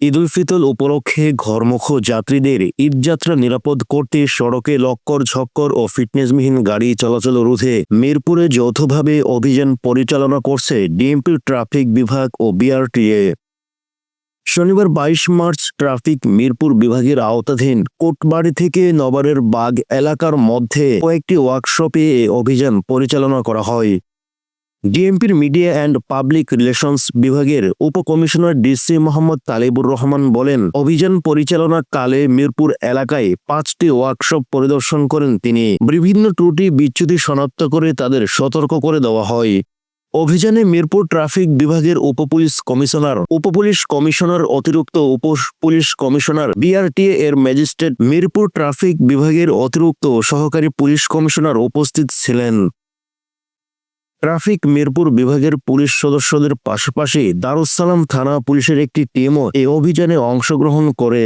ঈদ উল ফিতর উপলক্ষে ঘরমুখ যাত্রীদের ঈদযাত্রা নিরাপদ করতে সড়কে লক্কর-ঝক্কর ও ফিটনেসবিহীন গাড়ি চলাচল রোধে মিরপুরে যৌথভাবে অভিযান পরিচালনা করছে ডিএমপির ট্রাফিক বিভাগ ও বিআরটিএ। শনিবার ২২ মার্চ ট্রাফিক মিরপুর বিভাগের আওতাধীন কোটবাড়ি থেকে নবারের বাগ এলাকার মধ্যে কয়েকটি ওয়ার্কশপে এ অভিযান পরিচালনা করা হয়। ডিএমপির মিডিয়া অ্যান্ড পাবলিক রিলেশনস বিভাগের উপকমিশনার ডিসি মোহাম্মদ তালিবুর রহমান বলেন, অভিযান পরিচালনাকালে মিরপুর এলাকায় ৫টি ওয়ার্কশপ পরিদর্শন করেন তিনি। বিভিন্ন ত্রুটি বিচ্যুতি শনাক্ত করে তাদের সতর্ক করে দেওয়া হয়। অভিযানে মিরপুর ট্রাফিক বিভাগের উপপুলিশ কমিশনার, অতিরিক্ত পুলিশ কমিশনার, বিআরটিএ এর ম্যাজিস্ট্রেট, মিরপুর ট্রাফিক বিভাগের অতিরিক্ত সহকারী পুলিশ কমিশনার উপস্থিত ছিলেন। ট্রাফিক মিরপুর বিভাগের পুলিশ সদস্যদের পাশাপাশি দারুস সালাম থানা পুলিশের একটি টিমও এই অভিযানে অংশগ্রহণ করে।